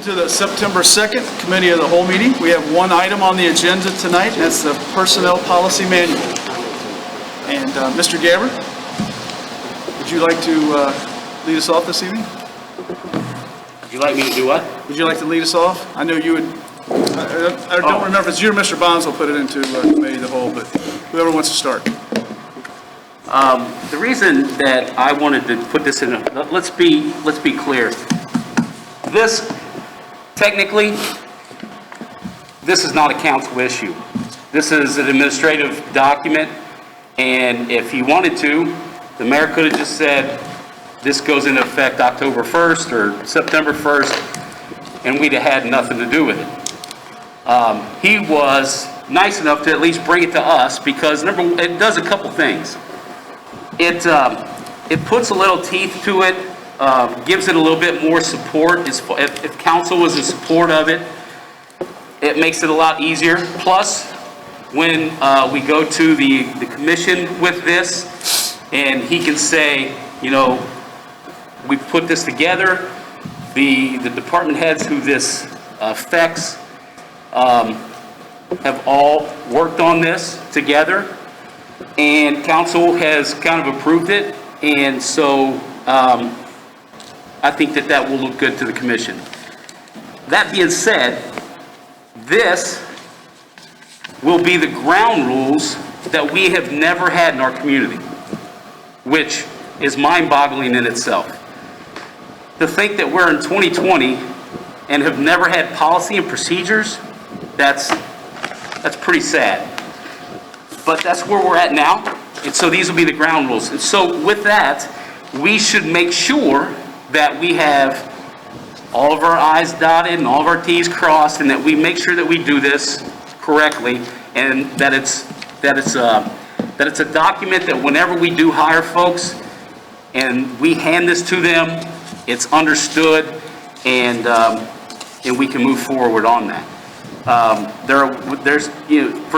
to the September 2nd Committee of the Whole meeting. We have one item on the agenda tonight, and that's the Personnel Policy Manual. And Mr. Gabbard, would you like to lead us off this evening? Would you like me to do what? Would you like to lead us off? I know you would. I don't remember if it's you or Mr. Bonds will put it into Committee of the Whole, but whoever wants to start. The reason that I wanted to put this in, let's be clear. This, technically, this is not a council issue. This is an administrative document, and if he wanted to, the mayor could have just said, this goes into effect October 1st or September 1st, and we'd have had nothing to do with it. He was nice enough to at least bring it to us because, number one, it does a couple things. It puts a little teeth to it, gives it a little bit more support. If council was in support of it, it makes it a lot easier. Plus, when we go to the commission with this, and he can say, you know, we put this together, the department heads who this affects have all worked on this together, and council has kind of approved it, and so I think that will look good to the commission. That being said, this will be the ground rules that we have never had in our community, which is mind-boggling in itself. To think that we're in 2020 and have never had policy and procedures, that's pretty sad. But that's where we're at now, and so these will be the ground rules. And so with that, we should make sure that we have all of our I's dotted and all of our T's crossed, and that we make sure that we do this correctly, and that it's a document that whenever we do hire folks and we hand this to them, it's understood, and we can move forward on that.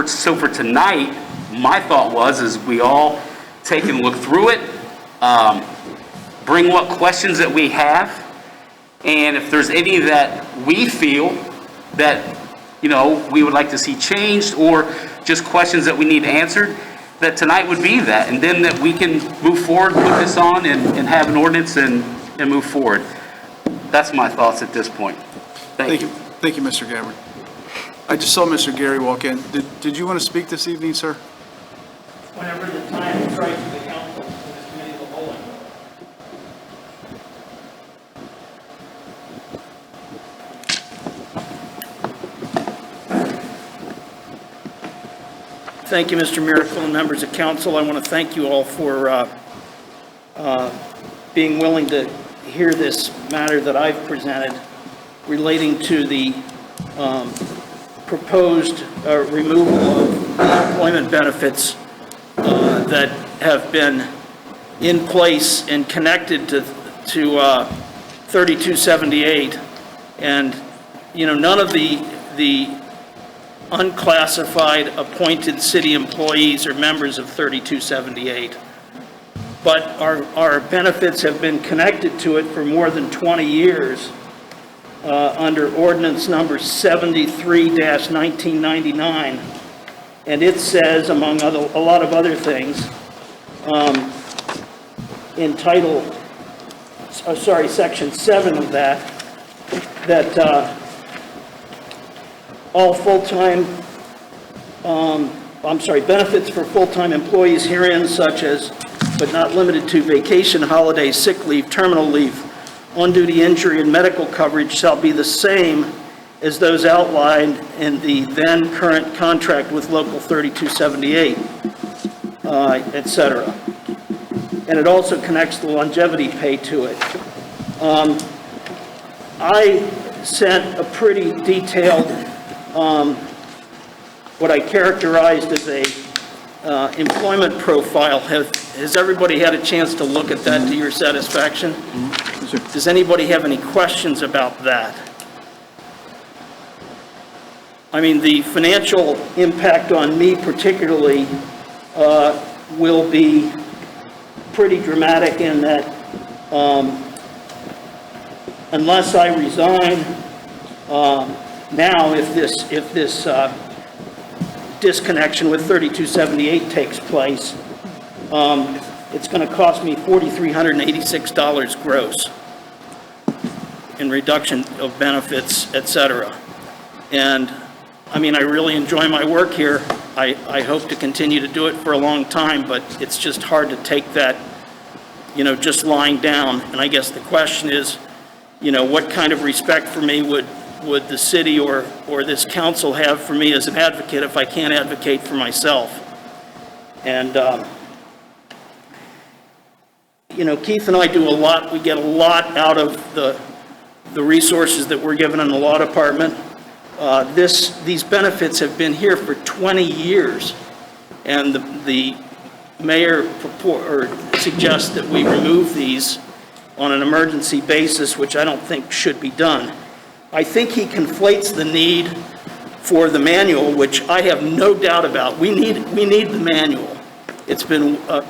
So for tonight, my thought is we all take and look through it, bring what questions that we have, and if there's any that we feel that, you know, we would like to see changed, or just questions that we need answered, that tonight would be that, and then that we can move forward, put this on, and have an ordinance and move forward. That's my thoughts at this point. Thank you. Thank you, Mr. Gabbard. I just saw Mr. Gary walk in. Did you want to speak this evening, sir? Whenever the time is right for the council, for the committee of the whole. Thank you, Mr. Miracle, and members of council. I want to thank you all for being willing to hear this matter that I've presented relating to the proposed removal of employment benefits that have been in place and connected to 3278. And, you know, none of the unclassified appointed city employees are members of 3278. But our benefits have been connected to it for more than 20 years under ordinance number 73-1999. And it says, among a lot of other things, in section 7 of that all full-time, benefits for full-time employees herein, such as, but not limited to, vacation, holiday, sick leave, terminal leave, on-duty injury, and medical coverage shall be the same as those outlined in the then current contract with Local 3278, etc. And it also connects the longevity pay to it. I sent a pretty detailed, what I characterized as a employment profile. Has everybody had a chance to look at that to your satisfaction? Mm-hmm. Does anybody have any questions about that? I mean, the financial impact on me particularly will be pretty dramatic in that unless I resign Now, if this disconnection with 3278 takes place, it's going to cost me $4,386 gross in reduction of benefits, et cetera. And, I mean, I really enjoy my work here. I hope to continue to do it for a long time, but it's just hard to take that, you know, just lying down. And I guess the question is, you know, what kind of respect for me would the city or this council have for me as an advocate if I can't advocate for myself? And, you know, Keith and I do a lot. We get a lot out of the resources that we're given in the law department. These benefits have been here for 20 years, and the mayor suggests that we remove these on an emergency basis, which I don't think should be done. I think he conflates the need for the manual, which I have no doubt about. We need the manual. It's been a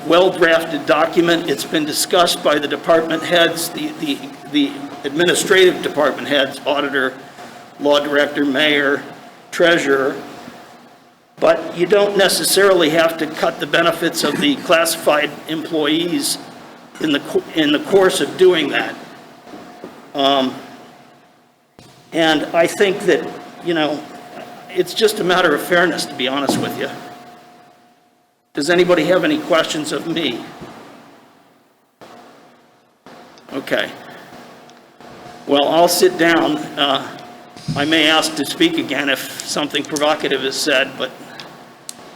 well-drafted document. It's been discussed by the department heads, the administrative department heads, auditor, law director, mayor, treasurer. But you don't necessarily have to cut the benefits of the classified employees in the course of doing that. And I think that, you know, it's just a matter of fairness, to be honest with you. Does anybody have any questions of me? Okay. Well, I'll sit down. I may ask to speak again if something provocative is said, but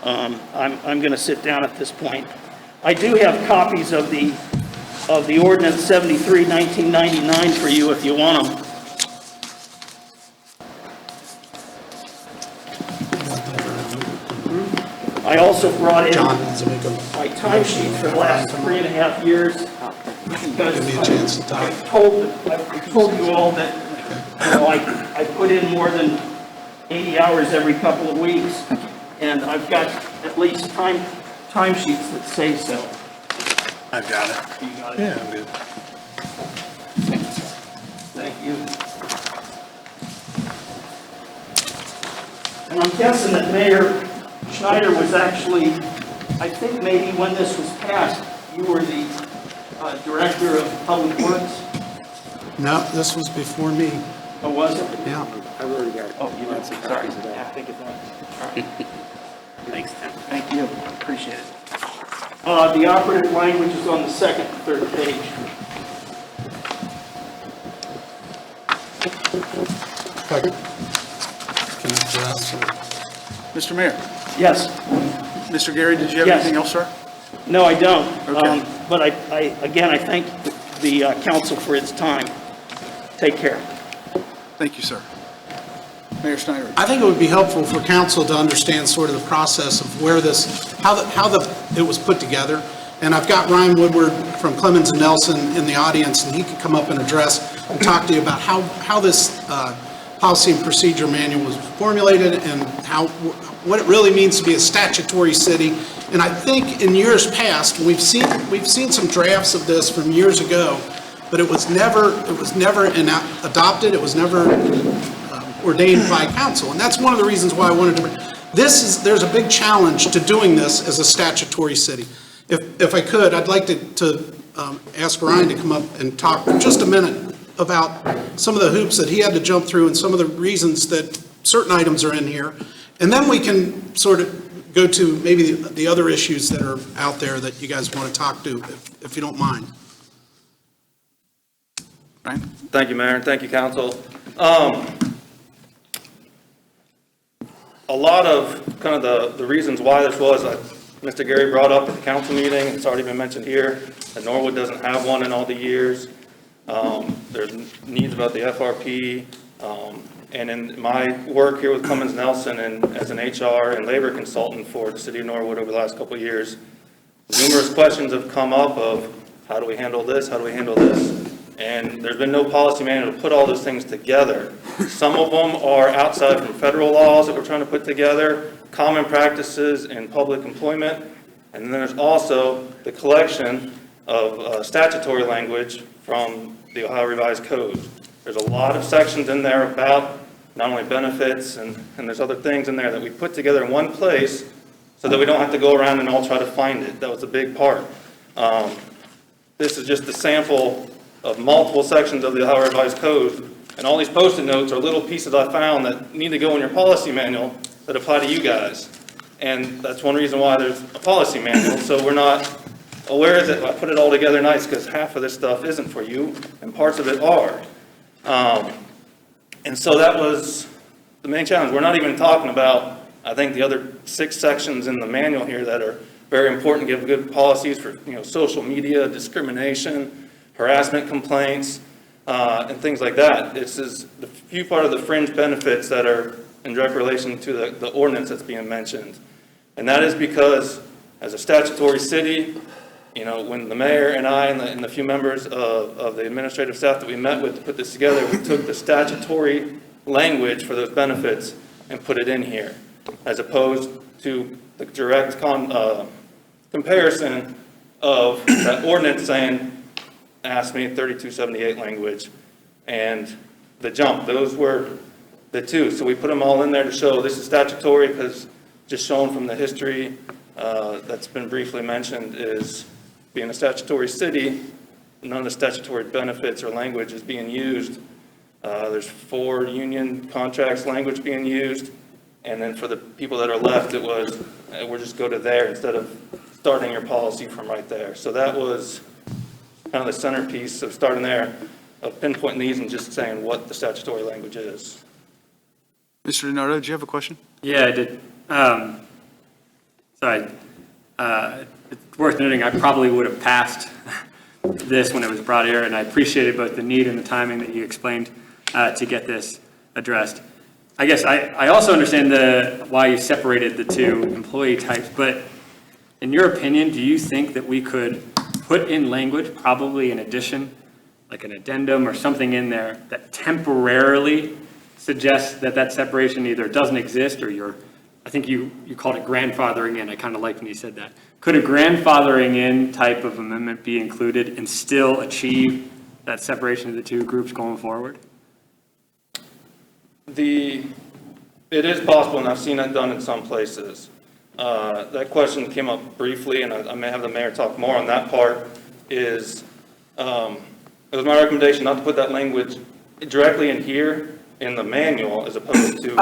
I'm going to sit down at this point. I do have copies of the ordinance 73, 1999 for you if you want them. I also brought in my timesheets for the last 3.5 years because I've told you all that, you know, I put in more than 80 hours every couple of weeks, and I've got at least timesheets that say so. I've got it. You got it? Yeah, I'm good. Thank you. And I'm guessing that Mayor Schneider was actually, I think maybe when this was passed, you were the Director of Public Works? No, this was before me. Oh, was it? Yeah. I've already got it. Oh, you did? Sorry. Yeah, I think it was. All right. Thanks, Tim. Thank you. Appreciate it. The operative language is on the second and third page. If I can address it. Mr. Mayor, Yes. Mr. Gary, did you have Yes. anything else, sir? No, I don't. Okay. But I thank the council for its time. Take care. Thank you, sir. Mayor Schneider. I think it would be helpful for council to understand sort of the process of where this, how it was put together. And I've got Ryan Woodward from Clemens and Nelson in the audience, and he could come up and address and talk to you about how this policy and procedure manual was formulated and what it really means to be a statutory city. And I think in years past, we've seen some drafts of this from years ago, but it was never adopted. It was never ordained by council, and that's one of the reasons why I wanted to. There's a big challenge to doing this as a statutory city. If I could, I'd like to ask Ryan to come up and talk for just a minute about some of the hoops that he had to jump through and some of the reasons that certain items are in here. And then we can sort of go to maybe the other issues that are out there that you guys want to talk to, if you don't mind. Ryan? Thank you, Mayor, and thank you, Council. A lot of kind of the reasons why this was, Mr. Gary brought up at the council meeting, it's already been mentioned here, that Norwood doesn't have one in all the years. There's needs about the FRP, and in my work here with Clemens Nelson and as an HR and labor consultant for the city of Norwood over the last couple of years, numerous questions have come up of how do we handle this, how do we handle this? And there's been no policy manual to put all those things together. Some of them are outside from federal laws that we're trying to put together, common practices in public employment, and then there's also the collection of statutory language from the Ohio Revised Code. There's a lot of sections in there about not only benefits, and there's other things in there that we put together in one place so that we don't have to go around and all try to find it. That was a big part. This is just a sample of multiple sections of the Ohio Revised Code, and all these Post-it notes are little pieces I found that need to go in your policy manual that apply to you guys. And that's one reason why there's a policy manual, so we're not aware of it. I put it all together nice, because half of this stuff isn't for you, and parts of it are. And so that was the main challenge. We're not even talking about, I think, the other 6 sections in the manual here that are very important, give good policies for, social media, discrimination, harassment complaints, and things like that. This is the few part of the fringe benefits that are in direct relation to the ordinance that's being mentioned. And that is because, as a statutory city, when the mayor and I and the few members of the administrative staff that we met with to put this together, we took the statutory language for those benefits and put it in here, as opposed to the direct comparison of that ordinance saying, ask me 3278 language, and the jump. Those were the two. So we put them all in there to show this is statutory, because just shown from the history that's been briefly mentioned is being a statutory city, none of the statutory benefits or language is being used. There's 4 union contracts language being used, and then for the people that are left, it was, we'll just go to there instead of starting your policy from right there. So that was kind of the centerpiece of starting there, of pinpointing these and just saying what the statutory language is. Mr. DiNardo, did you have a question? Yeah, I did. It's worth noting, I probably would have passed this when it was brought here, and I appreciated both the need and the timing that you explained to get this addressed. I guess I also understand why you separated the 2 employee types, but in your opinion, do you think that we could put in language, probably in addition, like an addendum or something in there that temporarily suggests that separation either doesn't exist or I think you called it grandfathering in. I kind of liked when you said that. Could a grandfathering in type of amendment be included and still achieve that separation of the 2 groups going forward? It is possible, and I've seen it done in some places. That question came up briefly, and I may have the mayor talk more on that part, it was my recommendation not to put that language directly in here in the manual as opposed to...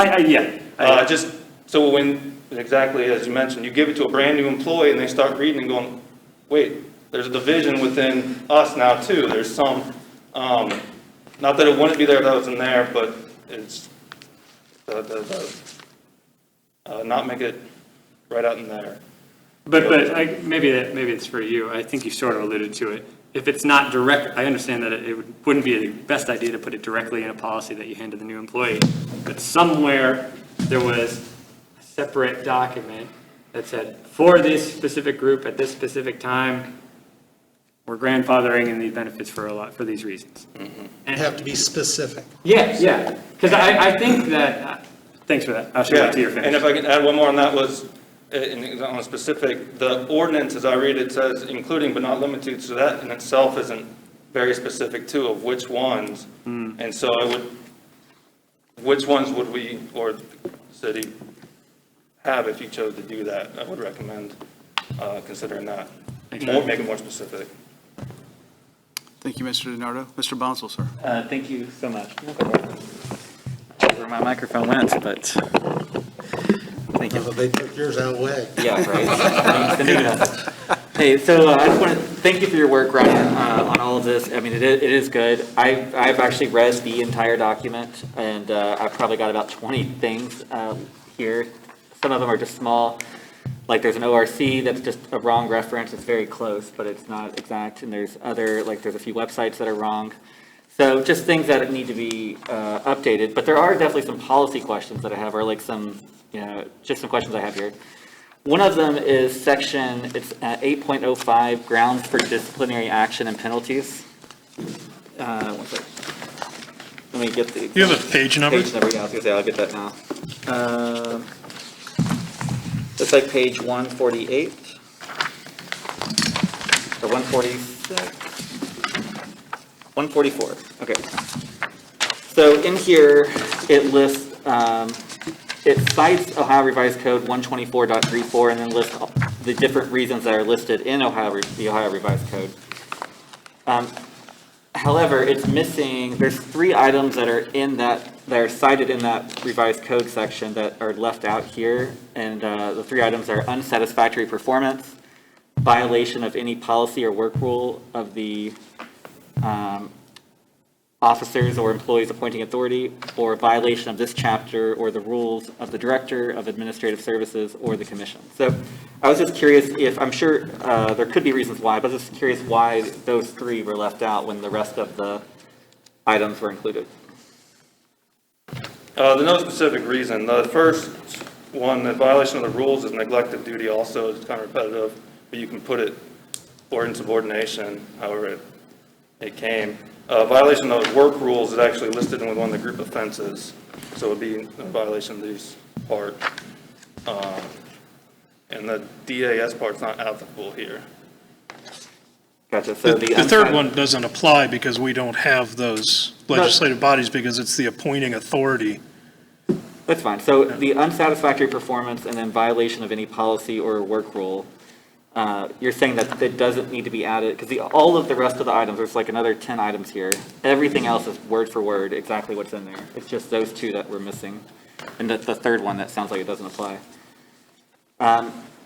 just so when, exactly as you mentioned, you give it to a brand new employee and they start reading and going, wait, there's a division within us now too. There's some, not that it wouldn't be there if that was in there, but it's, not make it right out in there. But maybe it's for you. I think you sort of alluded to it. If it's not direct, I understand that it wouldn't be the best idea to put it directly in a policy that you hand to the new employee. But somewhere there was a separate document that said, for this specific group at this specific time, we're grandfathering in these benefits for these reasons. You have to be specific. Yeah. Because I think that, thanks for that. I'll show it to your finish. And if I can add one more, and that was, on a specific, the ordinance, as I read it, says including but not limited to, so that in itself isn't very specific too, of which ones. And so which ones would we, or the city, have if you chose to do that? I would recommend considering that. Make it more specific. Thank you, Mr. DiNardo. Mr. Bonsall, sir. Thank you so much. Where my microphone went, but thank you. They took yours out way. Yeah, right. The new message. Hey, so I just want to thank you for your work, Ryan, on all of this. I mean, it is good. I've actually read the entire document, and I've probably got about 20 things here. Some of them are just small. Like there's an ORC that's just a wrong reference. It's very close, but it's not exact. And there's there's a few websites that are wrong. So just things that need to be updated. But there are definitely some policy questions that I have, or like some, just some questions I have here. One of them is section, it's 8.05, grounds for disciplinary action and penalties. One second. Let me get the. You have a page number? Page number, yeah, I was gonna say, I'll get that now. It's like page 148, or 146, 144, okay. So in here, it lists, it cites Ohio Revised Code 124.34 and then lists the different reasons that are listed in the Ohio Revised Code. However, it's missing, there's 3 items that are cited in that revised code section that are left out here. And the 3 items are unsatisfactory performance, violation of any policy or work rule of the officers or employees appointing authority, or violation of this chapter or the rules of the Director of Administrative Services or the Commission. So I was just curious if, I'm sure there could be reasons why, but I was just curious why those 3 were left out when the rest of the items were included. There's no specific reason. The first one, the violation of the rules is neglect of duty also, is kind of repetitive, but you can put it or insubordination, however it came. Violation of work rules is actually listed in one of the group offenses, so it would be a violation of these part. And the DAS part's not applicable here. Gotcha. So The third one doesn't apply because we don't have those legislative bodies because it's the appointing authority. That's fine. So the unsatisfactory performance and then violation of any policy or work rule, you're saying that it doesn't need to be added, because all of the rest of the items, there's like another 10 items here. Everything else is word for word, exactly what's in there. It's just those 2 that we're missing. And the third one, that sounds like it doesn't apply.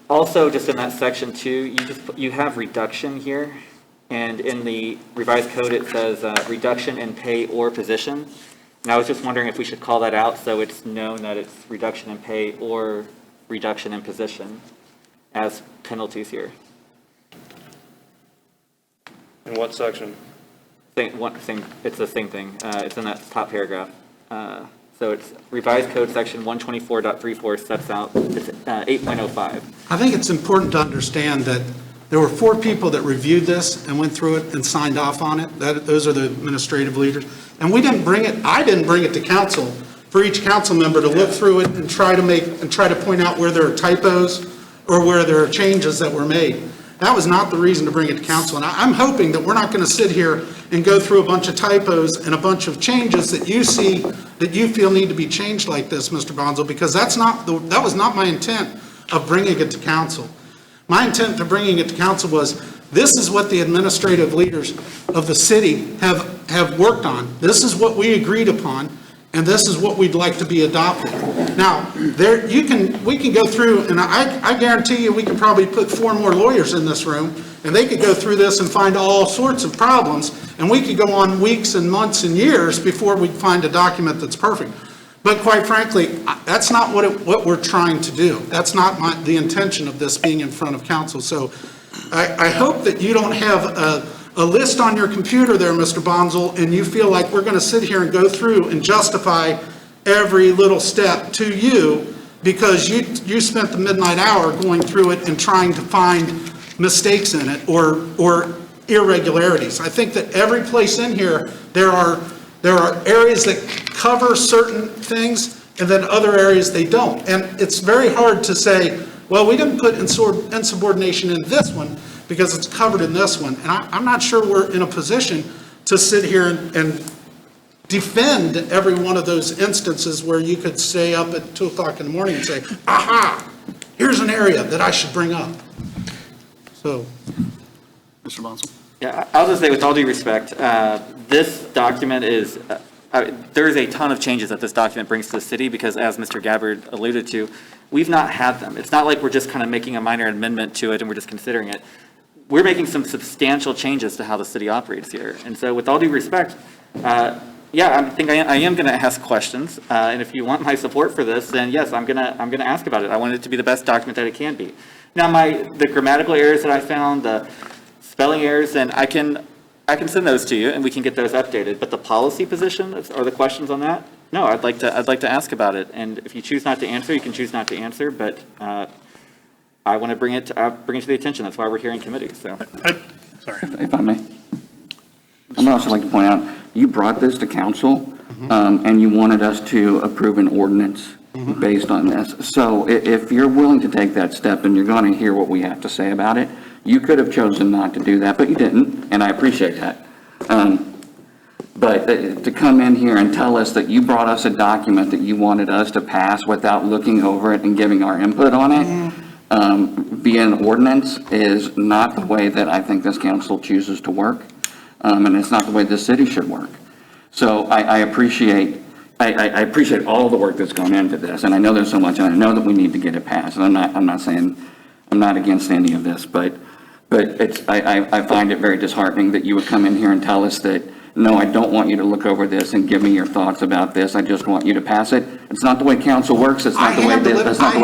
Also, just in that section 2, you have reduction here. And in the revised code, it says reduction in pay or position. And I was just wondering if we should call that out so it's known that it's reduction in pay or reduction in position as penalties here. In what section? It's the same thing. It's in that top paragraph. So it's revised code section 124.34 sets out, it's 8.05. I think it's important to understand that there were 4 people that reviewed this and went through it and signed off on it. Those are the administrative leaders. And we didn't bring it, I didn't bring it to council for each council member to look through it and try to point out where there are typos or where there are changes that were made. That was not the reason to bring it to council. And I'm hoping that we're not going to sit here and go through a bunch of typos and a bunch of changes that you see that you feel need to be changed like this, Mr. Bonzo, because that was not my intent of bringing it to council. My intent of bringing it to council was, this is what the administrative leaders of the city have worked on. This is what we agreed upon, and this is what we'd like to be adopted. Now, we can go through, and I guarantee you we can probably put 4 more lawyers in this room, and they could go through this and find all sorts of problems, and we could go on weeks and months and years before we find a document that's perfect. But quite frankly, that's not what we're trying to do. That's not the intention of this being in front of council. So I hope that you don't have a list on your computer there, Mr. Bonzel, and you feel like we're going to sit here and go through and justify every little step to you because you spent the midnight hour going through it and trying to find mistakes in it or irregularities. I think that every place in here, there are areas that cover certain things and then other areas they don't. And it's very hard to say, well, we didn't put insubordination in this one because it's covered in this one. And I'm not sure we're in a position to sit here and defend every one of those instances where you could stay up at 2 o'clock in the morning and say, aha, here's an area that I should bring up. So, Mr. Bonzo. Yeah, I'll just say with all due respect, this document is, there's a ton of changes that this document brings to the city because as Mr. Gabbard alluded to, we've not had them. It's not like we're just kind of making a minor amendment to it and we're just considering it. We're making some substantial changes to how the city operates here. And so with all due respect, yeah, I think I am going to ask questions. And if you want my support for this, then yes, I'm going to ask about it. I want it to be the best document that it can be. Now, the grammatical errors that I found, the spelling errors, and I can send those to you and we can get those updated. But the policy position or the questions on that, no, I'd like to ask about it. And if you choose not to answer, you can choose not to answer. But I want to bring it to the attention. That's why we're here in committee. So, Sorry. If I may. I'd also like to point out, you brought this to council, and you wanted us to approve an ordinance based on this. So if you're willing to take that step and you're going to hear what we have to say about it, you could have chosen not to do that, but you didn't, and I appreciate that. But to come in here and tell us that you brought us a document that you wanted us to pass without looking over it and giving our input on it, via an ordinance, is not the way that I think this council chooses to work. And it's not the way this city should work. So I appreciate all the work that's gone into this, and I know there's so much, and I know that we need to get it passed. And I'm not saying, I'm not against any of this, but I find it very disheartening that you would come in here and tell us that, no, I don't want you to look over this and give me your thoughts about this. I just want you to pass it. It's not the way council works. It's not the way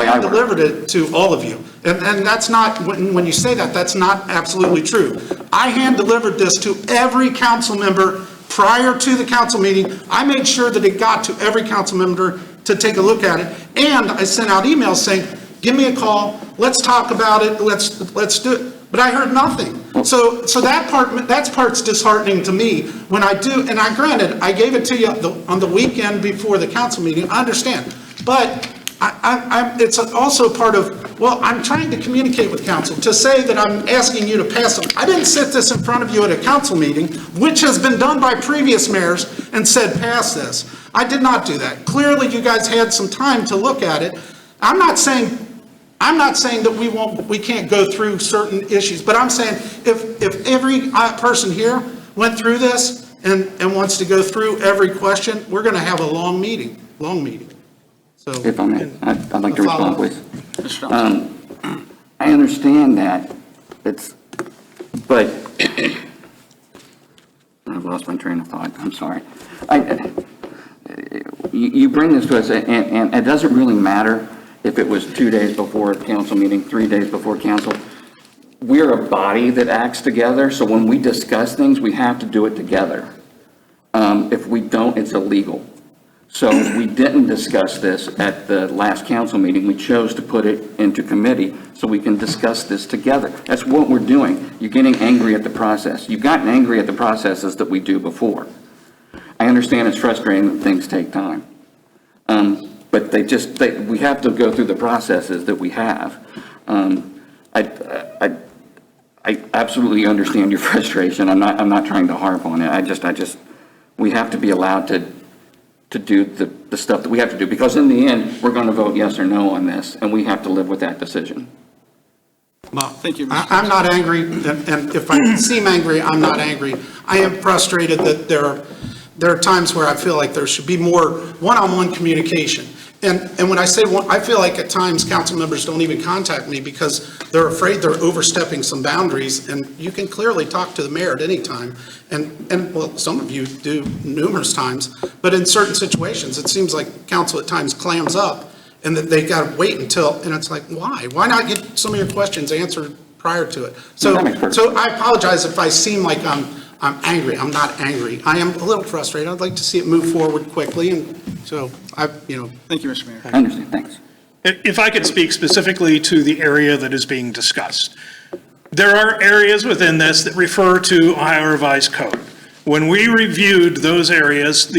I work. delivered it to all of you. And that's not, when you say that, that's not absolutely true. I hand-delivered this to every council member prior to the council meeting. I made sure that it got to every council member to take a look at it. And I sent out emails saying, give me a call, let's talk about it, let's do it. But I heard nothing. So that part's disheartening to me when I do, and granted, I gave it to you on the weekend before the council meeting, I understand. But it's also part of, well, I'm trying to communicate with council. To say that I'm asking you to pass them, I didn't sit this in front of you at a council meeting, which has been done by previous mayors, and said, pass this. I did not do that. Clearly, you guys had some time to look at it. I'm not saying that we can't go through certain issues, but I'm saying if every person here went through this and wants to go through every question, we're going to have a long meeting. So If I may, I'd like to respond, please. Mr. Johnson. I understand that, but I've lost my train of thought, I'm sorry. You bring this to us, and it doesn't really matter if it was 2 days before a council meeting, 3 days before council. We're a body that acts together, so when we discuss things, we have to do it together. If we don't, it's illegal. So we didn't discuss this at the last council meeting. We chose to put it into committee so we can discuss this together. That's what we're doing. You're getting angry at the process. You've gotten angry at the processes that we do before. I understand it's frustrating that things take time. But we have to go through the processes that we have. I absolutely understand your frustration. I'm not trying to harp on it. We have to be allowed to do the stuff that we have to do, because in the end, we're going to vote yes or no on this, and we have to live with that decision. Well, Thank you, Mr. I'm not angry, and if I seem angry, I'm not angry. I am frustrated that there are times where I feel like there should be more one-on-one communication. And when I say I feel like at times council members don't even contact me because they're afraid they're overstepping some boundaries, and you can clearly talk to the mayor at any time. And well, some of you do numerous times, but in certain situations, it seems like council at times clams up and that they got to wait until, and it's like, why? Why not get some of your questions answered prior to it? So I apologize if I seem like I'm angry. I'm not angry. I am a little frustrated. I'd like to see it move forward quickly, and so Thank you, Mr. Mayor. I understand, thanks. If I could speak specifically to the area that is being discussed. There are areas within this that refer to Ohio Revised Code. When we reviewed those areas,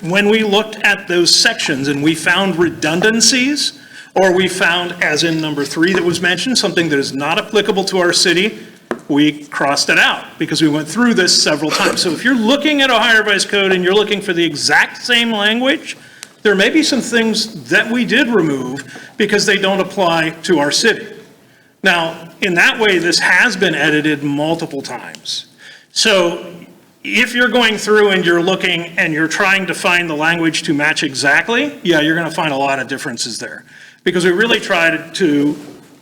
when we looked at those sections and we found redundancies, or we found, as in number 3 that was mentioned, something that is not applicable to our city, we crossed it out because we went through this several times. So if you're looking at Ohio Revised Code and you're looking for the exact same language, there may be some things that we did remove because they don't apply to our city. Now, in that way, this has been edited multiple times. So if you're going through and you're looking and you're trying to find the language to match exactly, yeah, you're going to find a lot of differences there. Because we really tried to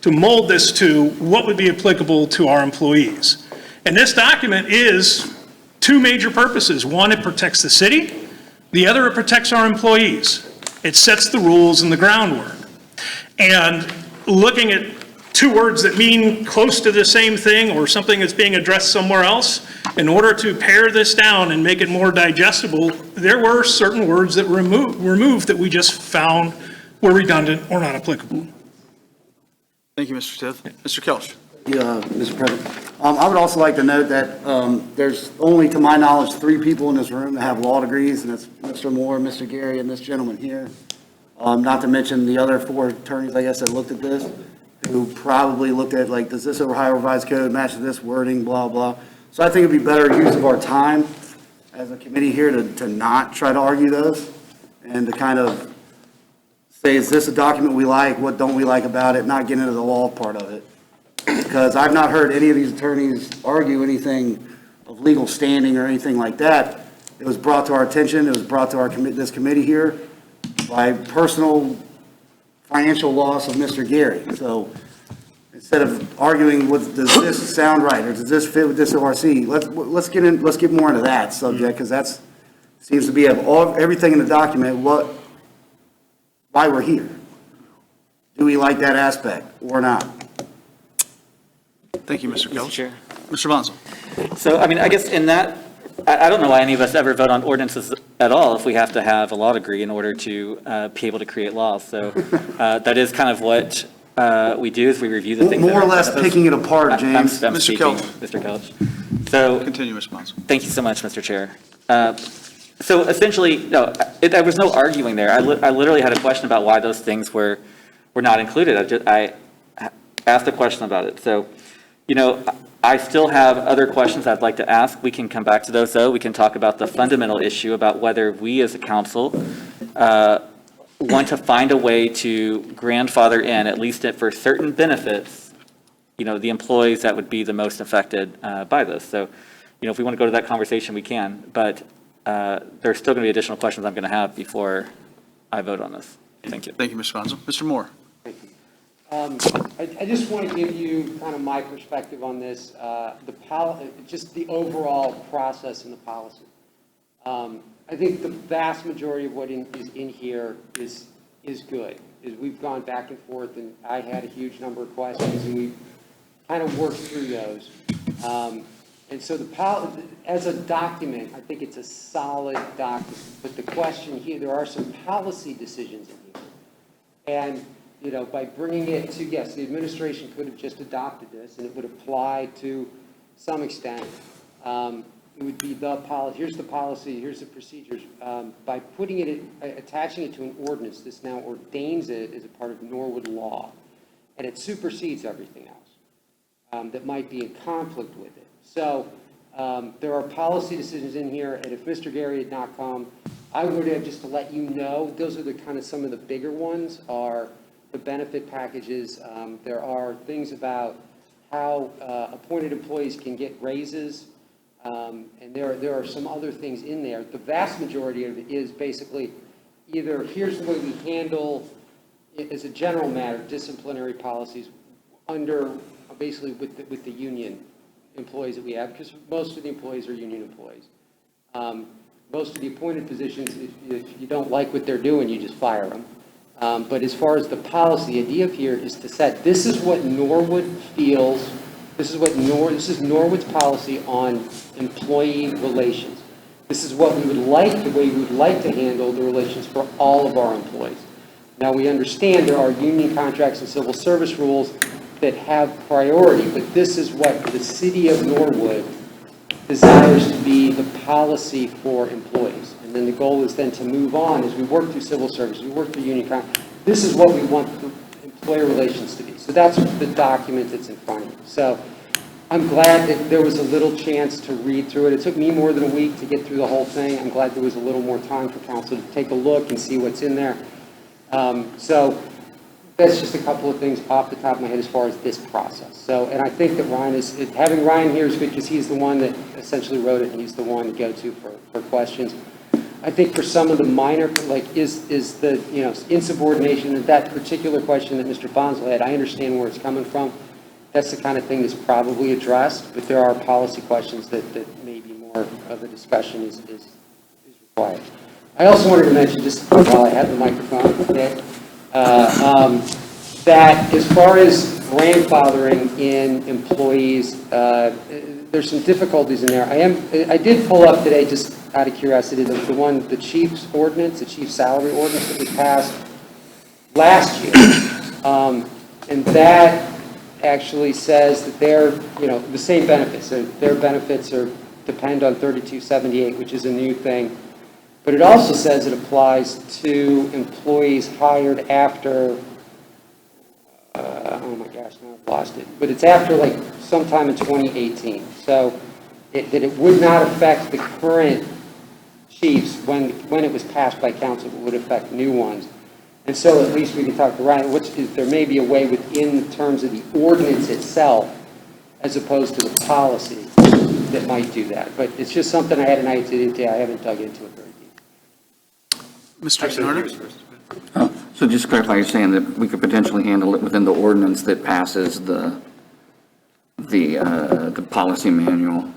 mold this to what would be applicable to our employees. And this document is 2 major purposes. One, it protects the city. The other, it protects our employees. It sets the rules and the groundwork. And looking at 2 words that mean close to the same thing or something that's being addressed somewhere else, in order to pare this down and make it more digestible, there were certain words that were removed that we just found were redundant or not applicable. Thank you, Mr. Tiff. Mr. Kelch. Yeah, Mr. President. I would also like to note that there's only, to my knowledge, 3 people in this room that have law degrees, and that's Mr. Moore, Mr. Gary, and this gentleman here. Not to mention the other 4 attorneys, I guess, that looked at this, who probably looked at, like, does this Ohio Revised Code match this wording, blah, blah. So I think it'd be better use of our time as a committee here to not try to argue those and to kind of say, is this a document we like? What don't we like about it? Not get into the law part of it. Because I've not heard any of these attorneys argue anything of legal standing or anything like that. It was brought to our attention, it was brought to this committee here by personal financial loss of Mr. Gary. So instead of arguing, does this sound right, or does this fit with this ORC, let's get more into that subject, because that's, seems to be of everything in the document, why we're here. Do we like that aspect or not? Thank you, Mr. Mr. Kelch. Chair. Mr. Bonzo. So, I mean, I guess in that, I don't know why any of us ever vote on ordinances at all if we have to have a law degree in order to be able to create laws. So that is kind of what we do, is we review the things. More or less picking it apart, James. I'm Mr. speaking, Kelch. Mr. Kelch. So, Continue, Mr. Bonzo. thank you so much, Mr. Chair. So essentially, no, there was no arguing there. I literally had a question about why those things were not included. I asked a question about it. So, you know, I still have other questions I'd like to ask. We can come back to those, though. We can talk about the fundamental issue about whether we as a council want to find a way to grandfather in, at least for certain benefits, you know, the employees that would be the most affected by this. So, you know, if we want to go to that conversation, we can. But there's still going to be additional questions I'm going to have before I vote on this. Thank you. Thank you, Mr. Bonzo. Mr. Moore. I just want to give you kind of my perspective on this, just the overall process and the policy. I think the vast majority of what is in here is good. We've gone back and forth, and I had a huge number of questions, and we kind of worked through those. And so as a document, I think it's a solid document. But the question here, there are some policy decisions in here. And, you know, by bringing it to, yes, the administration could have just adopted this, and it would apply to some extent. It would be the policy, here's the policy, here's the procedures. By putting it, attaching it to an ordinance, this now ordains it as a part of Norwood law. And it supersedes everything else that might be in conflict with it. So there are policy decisions in here, and if Mr. Gary had not come, I would have, just to let you know, those are the kind of some of the bigger ones, are the benefit packages. There are things about how appointed employees can get raises, and there are some other things in there. The vast majority of it is basically either here's the way we handle, as a general matter, disciplinary policies under, basically with the union employees that we have, because most of the employees are union employees. Most of the appointed positions, if you don't like what they're doing, you just fire them. But as far as the policy, the idea here is to set, this is what Norwood feels, this is Norwood's policy on employee relations. This is what we would like, the way we would like to handle the relations for all of our employees. Now, we understand there are union contracts and civil service rules that have priority, but this is what the city of Norwood desires to be the policy for employees. And then the goal is then to move on as we work through civil service, we work through union contracts. This is what we want employer relations to be. So that's the document that's in front of you. So I'm glad that there was a little chance to read through it. It took me more than a week to get through the whole thing. I'm glad there was a little more time for council to take a look and see what's in there. So that's just a couple of things off the top of my head as far as this process. So, and I think that having Ryan here is good because he's the one that essentially wrote it, and he's the one to go to for questions. I think for some of the minor, like is the, you know, insubordination, that particular question that Mr. Bonzo had, I understand where it's coming from. That's the kind of thing that's probably addressed, but there are policy questions that maybe more of a discussion is required. I also wanted to mention, just while I have the microphone today, that as far as grandfathering in employees, there's some difficulties in there. I did pull up today, just out of curiosity, the chief's ordinance, the chief's salary ordinance that was passed last year. And that actually says that they're, you know, the same benefits. So their benefits depend on 3278, which is a new thing. But it also says it applies to employees hired after, oh my gosh, now I've lost it. But it's after like sometime in 2018. So that it would not affect the current chiefs when it was passed by council, it would affect new ones. And so at least we can talk to Ryan, there may be a way within terms of the ordinance itself, as opposed to the policy, that might do that. But it's just something I had an idea, I haven't dug into it very deep. Mr. Bernard? So just to clarify, you're saying that we could potentially handle it within the ordinance that passes the policy manual,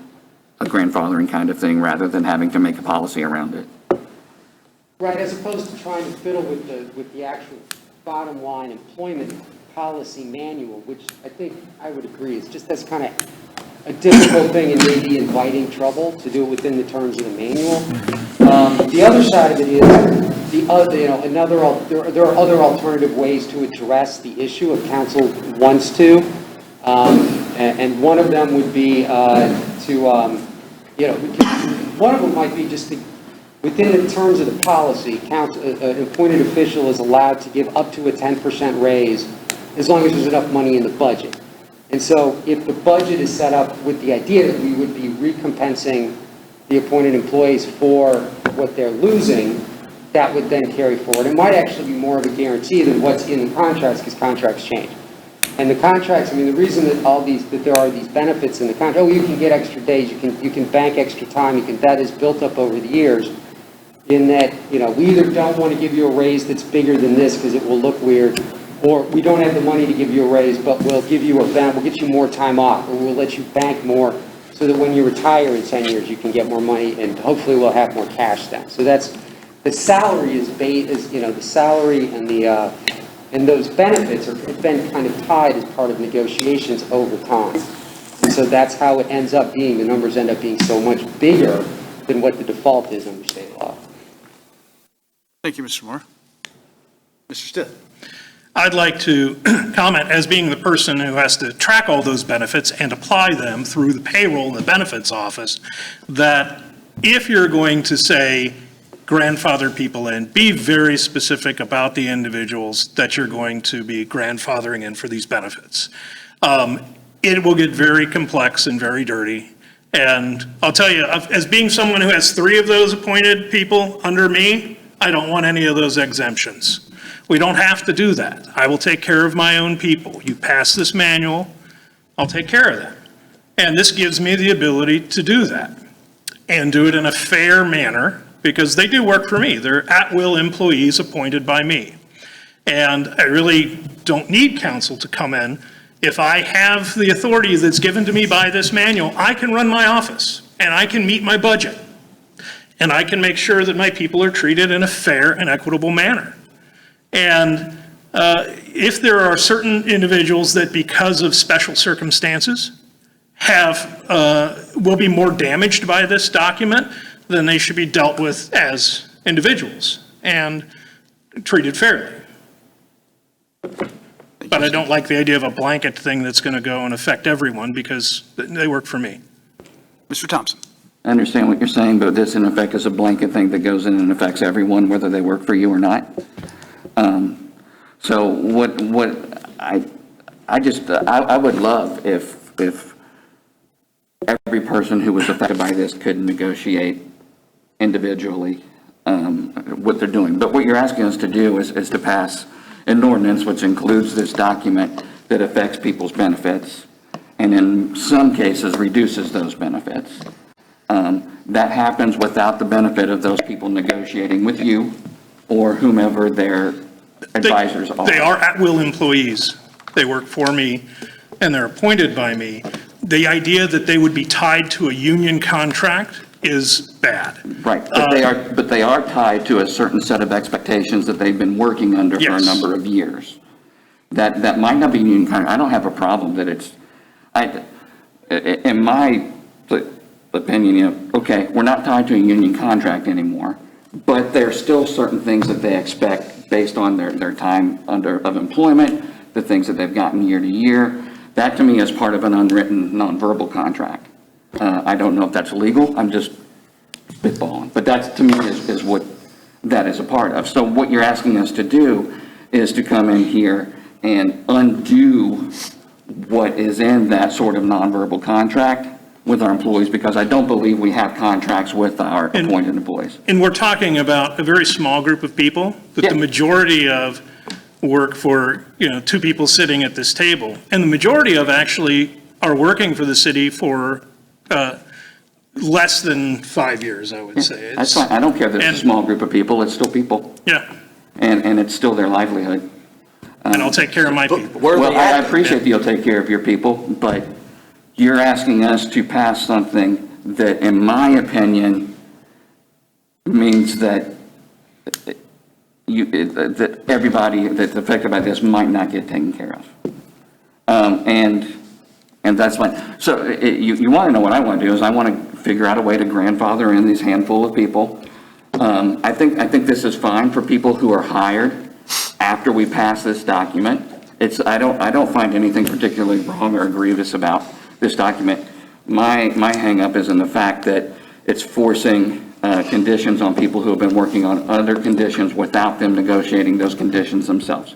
a grandfathering kind of thing, rather than having to make a policy around it? Right, as opposed to trying to fiddle with the actual bottom line employment policy manual, which I think I would agree is just that's kind of a difficult thing and maybe inviting trouble to do it within the terms of the manual. The other side of it is there are other alternative ways to address the issue if council wants to, and one of them would be one of them might be just to, within the terms of the policy, an appointed official is allowed to give up to a 10% raise as long as there's enough money in the budget. And so if the budget is set up with the idea that we would be recompensing the appointed employees for what they're losing, that would then carry forward. It might actually be more of a guarantee than what's in the contracts, because contracts change. And the contracts, I mean, the reason that there are these benefits in the contract, you can get extra days, you can bank extra time, that is built up over the years, in that, we either don't want to give you a raise that's bigger than this because it will look weird, or we don't have the money to give you a raise, but we'll give you we'll get you more time off, or we'll let you bank more so that when you retire in 10 years, you can get more money, and hopefully we'll have more cash then. So that's, the salary the salary and those benefits have been kind of tied as part of negotiations over time. And so that's how it ends up being, the numbers end up being so much bigger than what the default is under state law. Thank you, Mr. Moore. Mr. Stith? I'd like to comment as being the person who has to track all those benefits and apply them through the payroll and the benefits office, that if you're going to say grandfather people in, be very specific about the individuals that you're going to be grandfathering in for these benefits. It will get very complex and very dirty. And I'll tell you, as being someone who has 3 of those appointed people under me, I don't want any of those exemptions. We don't have to do that. I will take care of my own people. You pass this manual, I'll take care of them. And this gives me the ability to do that and do it in a fair manner, because they do work for me. They're at-will employees appointed by me. And I really don't need counsel to come in. If I have the authority that's given to me by this manual, I can run my office and I can meet my budget. And I can make sure that my people are treated in a fair and equitable manner. And if there are certain individuals that, because of special circumstances, will be more damaged by this document, then they should be dealt with as individuals and treated fairly. But I don't like the idea of a blanket thing that's going to go and affect everyone, because they work for me. Mr. Thompson? I understand what you're saying, but this in effect is a blanket thing that goes in and affects everyone, whether they work for you or not. So I would love if every person who was affected by this could negotiate individually what they're doing. But what you're asking us to do is to pass an ordinance which includes this document that affects people's benefits, and in some cases reduces those benefits. That happens without the benefit of those people negotiating with you or whomever their advisors are. They are at-will employees. They work for me and they're appointed by me. The idea that they would be tied to a union contract is bad. Right, but they are tied to a certain set of expectations that they've been working under for a number of years. That might not be union contract. I don't have a problem that it's, in my opinion, okay, we're not tied to a union contract anymore, but there are still certain things that they expect based on their time of employment, the things that they've gotten year to year. That to me is part of an unwritten nonverbal contract. I don't know if that's legal. I'm just spitballing, but that to me is what that is a part of. So what you're asking us to do is to come in here and undo what is in that sort of nonverbal contract with our employees because I don't believe we have contracts with our And- appointed employees. And we're talking about a very small group of people, but the Yeah. majority of work for, two people sitting at this table. And the majority of actually are working for the city for less than 5 years, I would say. That's fine. I don't care that it's and- a small group of people. It's still people. Yeah, And it's still their livelihood. and I'll take care of my people. Where are Well, they I at? appreciate that you'll take care of your people, but you're asking us to pass something that, in my opinion, means that that everybody that's affected by this might not get taken care of. And that's fine. So you want to know what I want to do is I want to figure out a way to grandfather in these handful of people. I think this is fine for people who are hired after we pass this document. I don't find anything particularly wrong or egregious about this document. My hangup is in the fact that it's forcing conditions on people who have been working on other conditions without them negotiating those conditions themselves.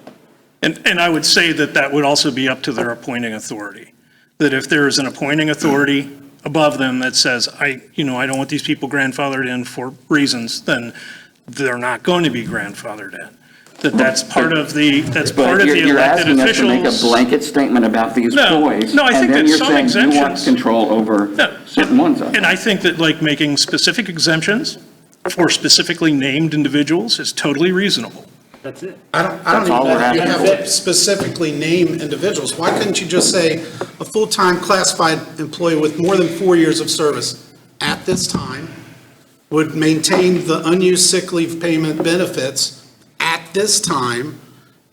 And I would say that that would also be up to their appointing authority. That if there is an appointing authority above them that says, I don't want these people grandfathered in for reasons, then they're not going to be grandfathered in. That's part of the But you're elected asking us to make a officials. blanket statement about these No, employees. no, I think that some And then you're saying you want exemptions- control over Yeah, certain ones of them. And I think that like making specific exemptions for specifically named individuals is totally reasonable. That's it. I don't That's even all know we're if you asking have to specifically name individuals. Why couldn't you just say a full-time classified employee with more than 4 years of service at this time would maintain the unused sick leave payment benefits at this time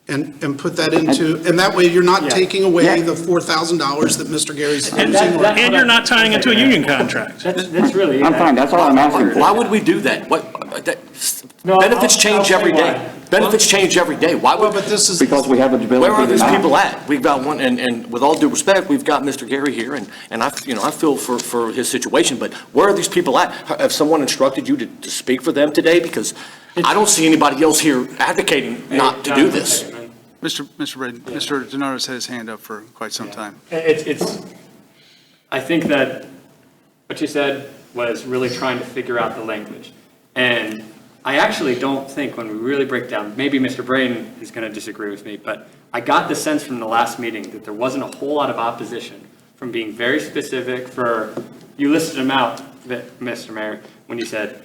and put that into, and that way you're not taking away Yeah. the $4,000 that Mr. Gary's And using. and you're not tying it to a union contract. That's really. I'm fine, that's all I'm asking for. Why would we do that? No, Benefits I'll change say every day. why. Benefits change every day. Why Well, would, but this is. Because we have the ability where are to these not. people at? We've got one, and with all due respect, we've got Mr. Gary here, and I feel for his situation, but where are these people at? Have someone instructed you to speak for them today? Because I don't see anybody else here advocating not to do this. Mr. Braden, Mr. DeNardo's had his hand up for quite some time. I think that what you said was really trying to figure out the language. And I actually don't think when we really break down, maybe Mr. Braden is going to disagree with me, but I got the sense from the last meeting that there wasn't a whole lot of opposition from being very specific for, you listed them out, Mr. Mayor, when you said,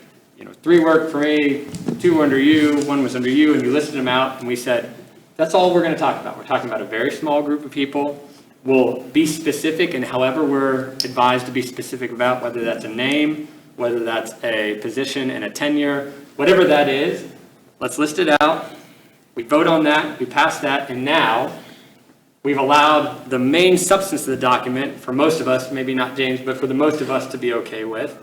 3 worked for me, 2 under you, 1 was under you, and you listed them out, and we said, that's all we're going to talk about. We're talking about a very small group of people. We'll be specific in however we're advised to be specific about, whether that's a name, whether that's a position and a tenure, whatever that is, let's list it out. We vote on that, we pass that, and now we've allowed the main substance of the document, for most of us, maybe not James, but for the most of us to be okay with.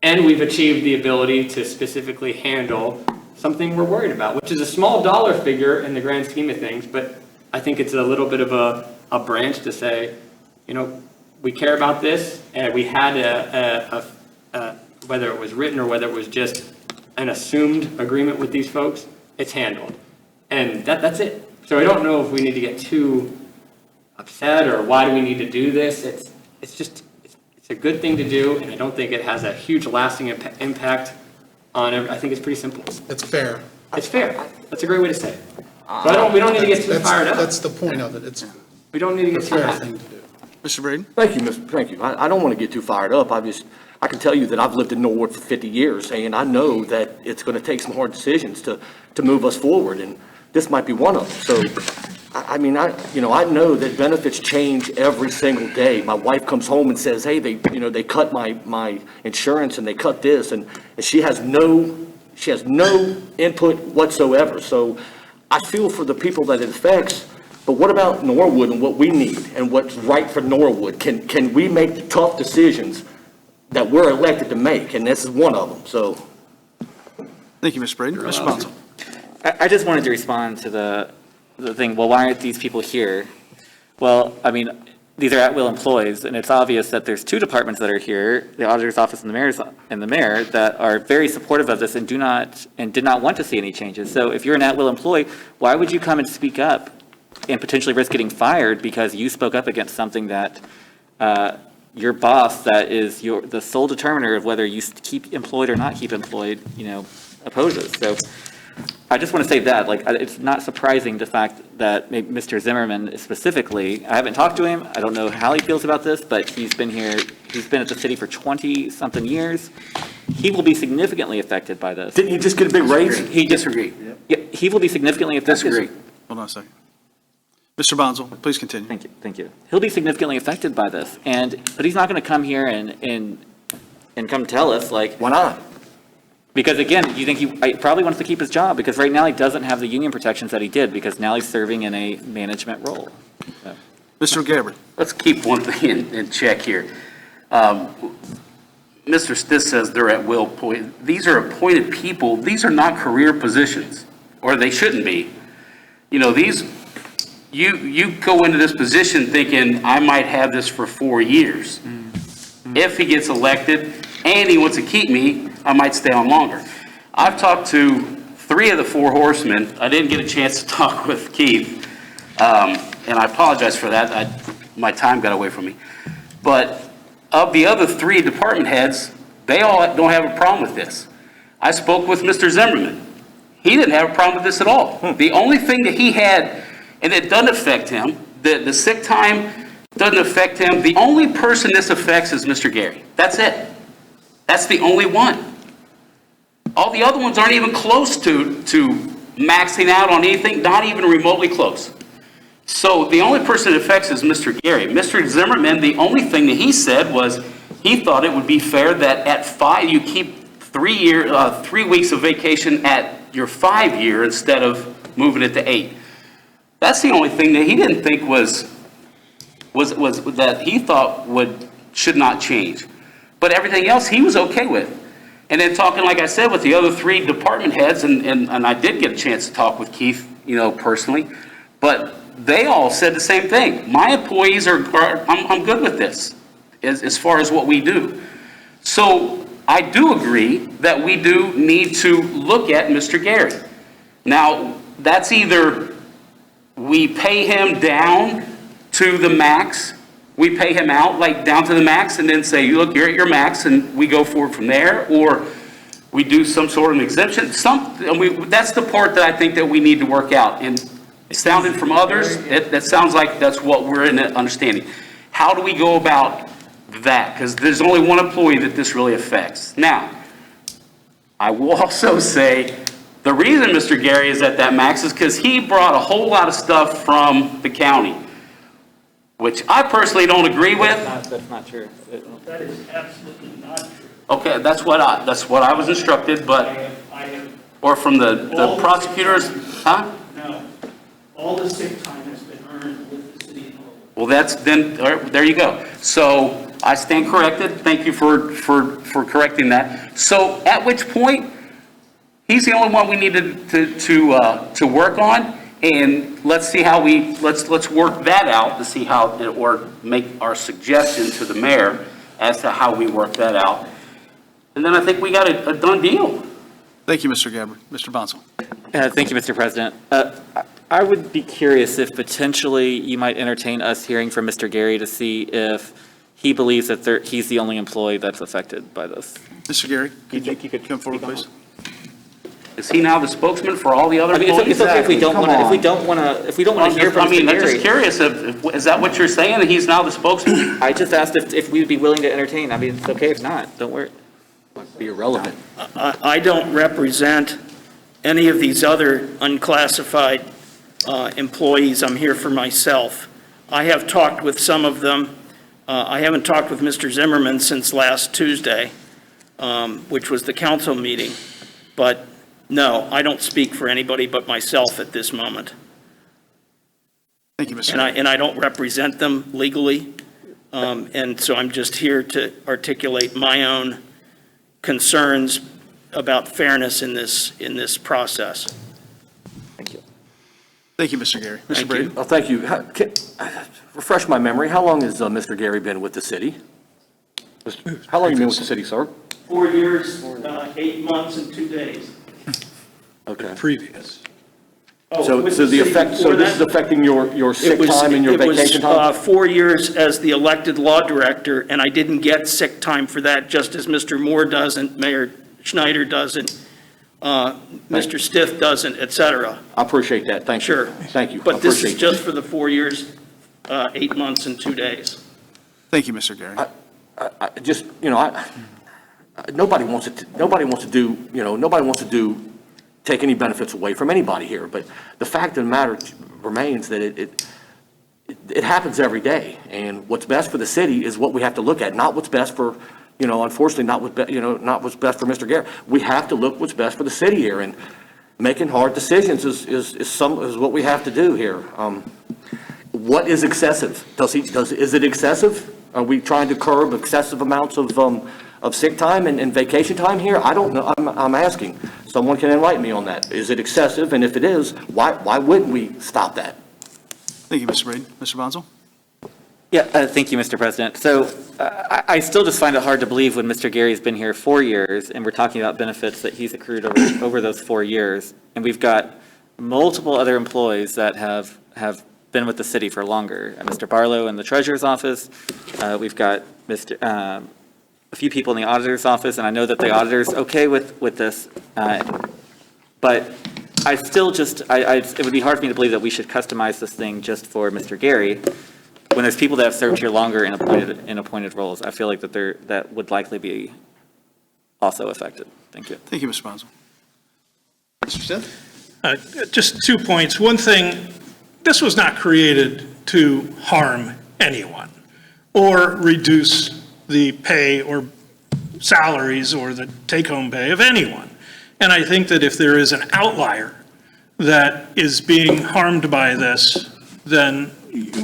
And we've achieved the ability to specifically handle something we're worried about, which is a small dollar figure in the grand scheme of things, but I think it's a little bit of a branch to say, we care about this, and we had whether it was written or whether it was just an assumed agreement with these folks, it's handled. And that's it. So I don't know if we need to get too upset or why do we need to do this. It's a good thing to do, and I don't think it has a huge lasting impact on it. I think it's pretty simple. It's fair. It's fair. That's a great way to say it. But we don't need to get too fired up. That's the point of it. It's We don't need to a get too fair happy. thing to do. Mr. Braden? Thank you. I don't want to get too fired up. I can tell you that I've lived in Norwood for 50 years, and I know that it's going to take some hard decisions to move us forward, and this might be one of them. So, I know that benefits change every single day. My wife comes home and says, hey, they cut my insurance and they cut this, and she has no input whatsoever. So I feel for the people that it affects, but what about Norwood and what we need and what's right for Norwood? Can we make the tough decisions that we're elected to make? And this is one of them, so. Thank you, Mr. Braden. Mr. Council. I just wanted to respond to the thing, well, why aren't these people here? Well, these are at-will employees, and it's obvious that there's 2 departments that are here, the auditor's office and the mayor, that are very supportive of this and did not want to see any changes. So if you're an at-will employee, why would you come and speak up and potentially risk getting fired because you spoke up against something that your boss that is the sole determiner of whether you keep employed or not keep employed, opposes. So I just want to say that, like, it's not surprising the fact that maybe Mr. Zimmerman specifically, I haven't talked to him, I don't know how he feels about this, but he's been at the city for 20-something years. He will be significantly affected by this. Didn't he just get a big raise? He disagree. Yeah, he will be significantly affected. Disagree. Hold on a second. Mr. Bonzo, please continue. Thank you. He'll be significantly affected by this, but he's not going to come here and come tell us, like. Why not? Because again, you think he probably wants to keep his job, because right now he doesn't have the union protections that he did, because now he's serving in a management role. So. Mr. Gabbard. Let's keep one thing in check here. Mr. Stiss says they're at will point. These are appointed people. These are not career positions, or they shouldn't be. You go into this position thinking, I might have this for 4 years. If he gets elected and he wants to keep me, I might stay on longer. I've talked to 3 of the 4 horsemen. I didn't get a chance to talk with Keith, and I apologize for that. My time got away from me. But of the other 3 department heads, they all don't have a problem with this. I spoke with Mr. Zimmerman. He didn't have a problem with this at all. The only thing that he had, and it doesn't affect him, the sick time doesn't affect him. The only person this affects is Mr. Gary. That's it. That's the only one. All the other ones aren't even close to maxing out on anything, not even remotely close. So the only person it affects is Mr. Gary. Mr. Zimmerman, the only thing that he said was he thought it would be fair that at 5, you keep 3 weeks of vacation at your 5-year instead of moving it to 8. That's the only thing that he didn't think was that he thought should not change. But everything else he was okay with. And then talking, like I said, with the other 3 department heads, and I did get a chance to talk with Keith, personally, but they all said the same thing. My employees I'm good with this, as far as what we do. So I do agree that we do need to look at Mr. Gary. Now, that's either we pay him down to the max, we pay him out like down to the max and then say, look, you're at your max and we go forward from there, or we do some sort of an exemption. That's the part that I think that we need to work out. And sounding from others, that sounds like that's what we're in understanding. How do we go about that? Because there's only one employee that this really affects. Now, I will also say the reason Mr. Gary is at that max is because he brought a whole lot of stuff from the county, which I personally don't agree with. That's not true. That is absolutely not true. Okay, that's what I was instructed, but, or from the prosecutors, huh? No, all the sick time has been earned with the city of Norwood. Well, there you go. So I stand corrected. Thank you for correcting that. So at which point, he's the only one we need to work on. And let's see how let's work that out to see how, or make our suggestion to the mayor as to how we work that out. And then I think we got a done deal. Thank you, Mr. Gabbard. Mr. Bonzo. Thank you, Mr. President. I would be curious if potentially you might entertain us hearing from Mr. Gary to see if he believes that he's the only employee that's affected by this. Mr. Gary, could you come forward, please? Is he now the spokesman for all the other I mean, employees? it's okay if we don't want to, if we don't want to hear from Mr. Gary. I'm just curious, is that what you're saying, that he's now the spokesman? I just asked if we'd be willing to entertain. I mean, it's okay if not, don't worry. Might be irrelevant. I don't represent any of these other unclassified employees. I'm here for myself. I have talked with some of them. I haven't talked with Mr. Zimmerman since last Tuesday, which was the council meeting. But no, I don't speak for anybody but myself at this moment. Thank you, Mr. And I don't represent them legally. And so I'm just here to articulate my own concerns about fairness in this process. Thank you. Thank you, Mr. Gary. Mr. Brady? Oh, thank you. Refresh my memory, how long has Mr. Gary been with the city? How long have you been with the city, sir? 4 years, 8 months, and 2 days. Okay. Previous. So with so the city effect, so before this is that, affecting your sick it was- time and your vacation time? It was 4 years as the elected law director, and I didn't get sick time for that, just as Mr. Moore doesn't, Mayor Schneider doesn't, Mr. Stiff doesn't, et cetera. I appreciate that, thank you. Sure. Thank you. I But this is appreciate just that. for the 4 years, 8 months and 2 days. Thank you, Mr. Gary. Just, nobody wants to do, nobody wants to take any benefits away from anybody here, but the fact of the matter remains that it happens every day, and what's best for the city is what we have to look at, not what's best for, unfortunately, not what's best for Mr. Garrett. We have to look what's best for the city here, and making hard decisions is what we have to do here. What is excessive? Is it excessive? Are we trying to curb excessive amounts of sick time and vacation time here? I don't know. I'm asking. Someone can enlighten me on that. Is it excessive? And if it is, why wouldn't we stop that? Thank you, Mr. Braden. Mr. Bonzo? Yeah, thank you, Mr. President. So I still just find it hard to believe when Mr. Gary's been here 4 years, and we're talking about benefits that he's accrued over those 4 years, and we've got multiple other employees that have been with the city for longer. Mr. Barlow in the treasurer's office, we've got a few people in the auditor's office, and I know that the auditor's okay with this, but I still just, it would be hard for me to believe that we should customize this thing just for Mr. Gary, when there's people that have served here longer in appointed roles. I feel like that would likely be also affected. Thank you. Thank you, Mr. Bonzo. Mr. Stiff? Just 2 points. One thing, this was not created to harm anyone or reduce the pay or salaries or the take-home pay of anyone. And I think that if there is an outlier that is being harmed by this, then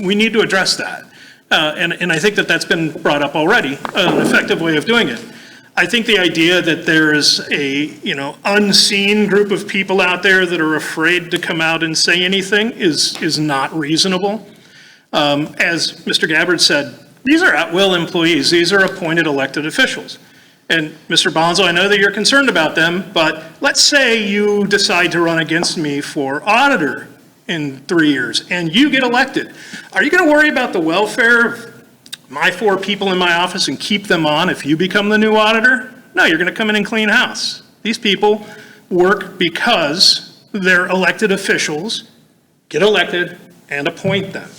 we need to address that. And I think that that's been brought up already, an effective way of doing it. I think the idea that there is a, unseen group of people out there that are afraid to come out and say anything is not reasonable. As Mr. Gabbard said, these are at-will employees. These are appointed elected officials. And Mr. Bonzo, I know that you're concerned about them, but let's say you decide to run against me for auditor in 3 years and you get elected. Are you going to worry about the welfare of my 4 people in my office and keep them on if you become the new auditor? No, you're going to come in and clean house. These people work because they're elected officials, get elected, and appoint them.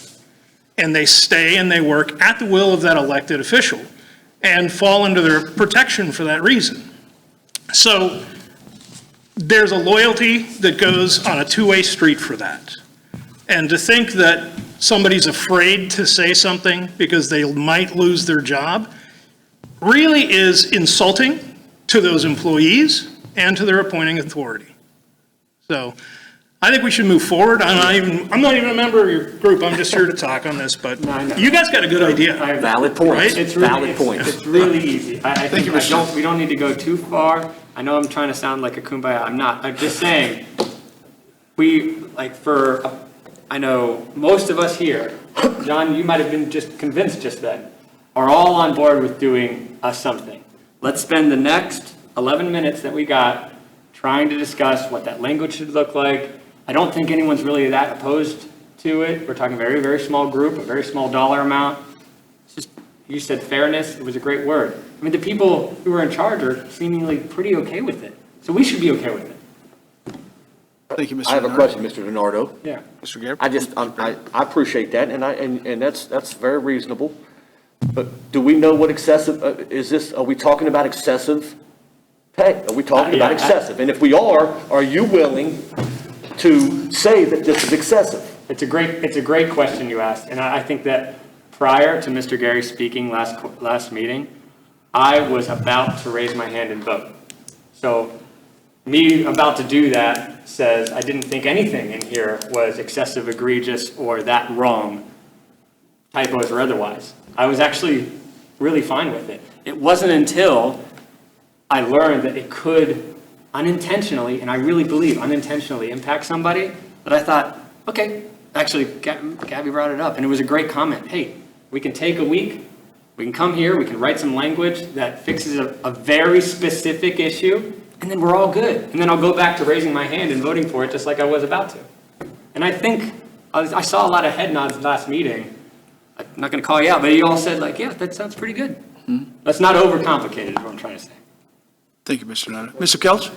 And they stay and they work at the will of that elected official and fall under their protection for that reason. So there's a loyalty that goes on a two-way street for that. And to think that somebody's afraid to say something because they might lose their job really is insulting to those employees and to their appointing authority. So I think we should move forward. I'm not even a member of your group. I'm just here to talk on this, but you guys got a good idea. Valid point. Right? Valid point. It's really easy. I Thank you, think Mr. we don't need to go too far. I know I'm trying to sound like a kumbaya. I'm not. I'm just saying, I know most of us here, John, you might have been just convinced just then, are all on board with doing something. Let's spend the next 11 minutes that we got trying to discuss what that language should look like. I don't think anyone's really that opposed to it. We're talking a very, very small group, a very small dollar amount. It's just, you said fairness, it was a great word. I mean, the people who are in charge are seemingly pretty okay with it. So we should be okay with it. Thank you, Mr. I have a Bernard. question, Mr. Donardo. Yeah. Mr. Gabbard? I appreciate that, and that's very reasonable. But do we know what excessive, are we talking about excessive pay? Are we talking about excessive? And if we are you willing to say that this is excessive? It's a great question you asked, and I think that prior to Mr. Gary speaking last meeting, I was about to raise my hand and vote. So me about to do that says I didn't think anything in here was excessive, egregious, or that wrong, typos or otherwise. I was actually really fine with it. It wasn't until I learned that it could unintentionally, and I really believe unintentionally, impact somebody, that I thought, okay, actually, Gabby brought it up, and it was a great comment. Hey, we can take a week, we can come here, we can write some language that fixes a very specific issue, and then we're all good. And then I'll go back to raising my hand and voting for it just like I was about to. And I think, I saw a lot of head nods last meeting. I'm not going to call you out, but you all said like, yeah, that sounds pretty good. Let's not overcomplicate it, is what I'm trying to say. Thank you, Mr. Donato. Mr. Kelch?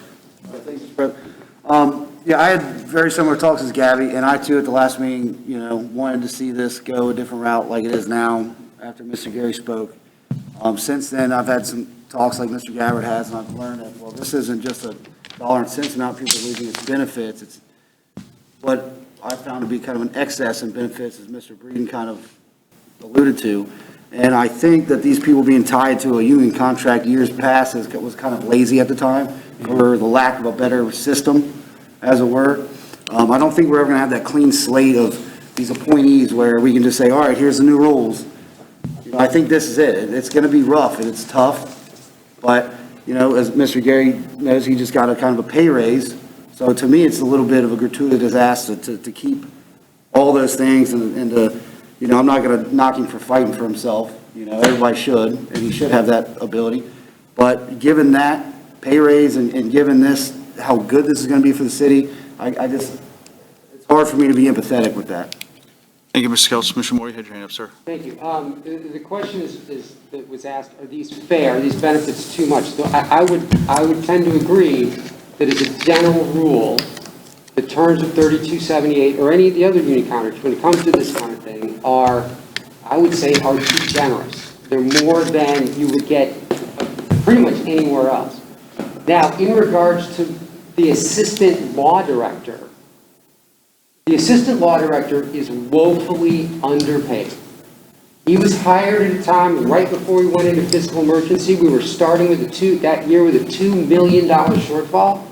Thank you, Mr. President. Yeah, I had very similar talks as Gabby, and I too at the last meeting, wanted to see this go a different route like it is now after Mr. Gary spoke. Since then, I've had some talks like Mr. Gabbard has, and I've learned that, well, this isn't just a dollar and cents amount people are losing, it's benefits. It's what I found to be kind of an excess in benefits, as Mr. Breeden kind of alluded to. And I think that these people being tied to a union contract years past was kind of lazy at the time for the lack of a better system, as it were. I don't think we're ever going to have that clean slate of these appointees where we can just say, all right, here's the new rules. I think this is it. It's going to be rough and it's tough, but, as Mr. Gary knows, he just got a kind of a pay raise. So to me, it's a little bit of a gratuitous ask to keep all those things and to, I'm not going to knock him for fighting for himself. Everybody should, and he should have that ability. But given that pay raise and given this, how good this is going to be for the city, it's hard for me to be empathetic with that. Thank you, Mr. Kelch. Mr. Moore, you had your hand up, sir. Thank you. The question that was asked, are these fair? Are these benefits too much? So I would tend to agree that as a general rule, the terms of 3278 or any of the other union contracts, when it comes to this kind of thing, are too generous. They're more than you would get pretty much anywhere else. Now, in regards to the assistant law director, the assistant law director is woefully underpaid. He was hired at a time right before we went into fiscal emergency. We were starting with that year with a $2 million shortfall.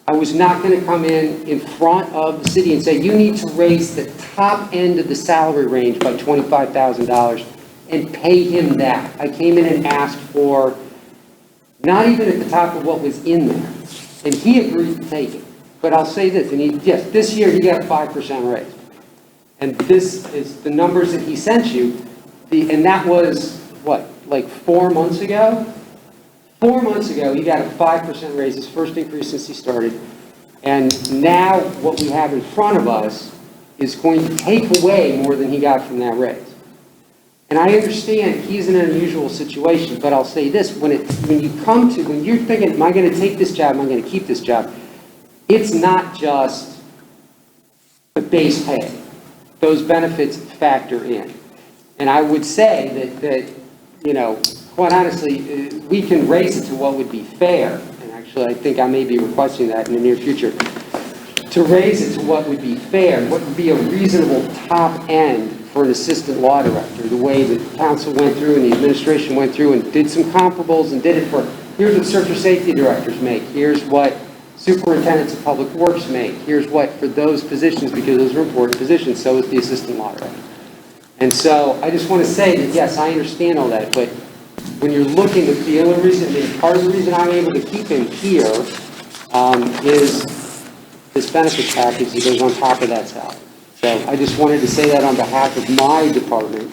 I was not going to come in front of the city and say, you need to raise the top end of the salary range by $25,000 and pay him that. I came in and asked for not even at the top of what was in there. And he agreed to take it. But I'll say this, yes, this year he got a 5% raise. And this is the numbers that he sent you. And that was, like 4 months ago? 4 months ago, he got a 5% raise, his first increase since he started. And now what we have in front of us is going to take away more than he got from that raise. And I understand he's in an unusual situation, but I'll say this, when you're thinking, am I going to take this job, am I going to keep this job? It's not just the base pay. Those benefits factor in. And I would say that quite honestly, we can raise it to what would be fair. And actually, I think I may be requesting that in the near future. To raise it to what would be fair, what would be a reasonable top end for an assistant law director, the way that council went through and the administration went through and did some comparables and did it for, here's what search or safety directors make, here's what superintendents of public works make, here's what for those positions, because those are important positions, so is the assistant law director. And so I just want to say that, yes, I understand all that, but when you're looking at the only reason, part of the reason I'm able to keep him here is this benefits package that goes on top of that salary. So I just wanted to say that on behalf of my department,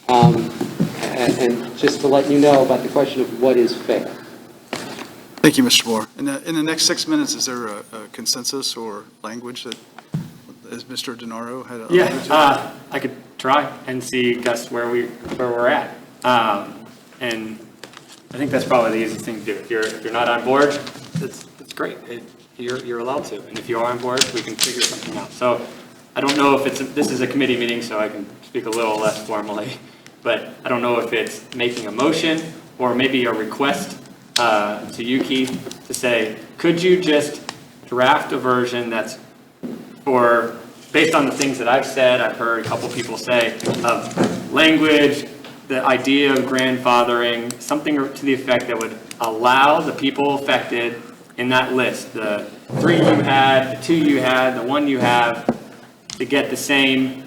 and just to let you know about the question of what is fair. Thank you, Mr. Moore. In the next 6 minutes, is there a consensus or language that, as Mr. DeNaro had alluded to? I could try and see, Gus, where we're at. And I think that's probably the easiest thing to do. If you're not on board, that's great. You're allowed to. And if you are on board, we can figure something out. So I don't know if this is a committee meeting, so I can speak a little less formally, but I don't know if it's making a motion or maybe a request to you, Keith, to say, could you just draft a version that's based on the things that I've said, I've heard a couple people say, of language, the idea of grandfathering, something to the effect that would allow the people affected in that list, the 3 you had, the 2 you had, the 1 you have, to get the same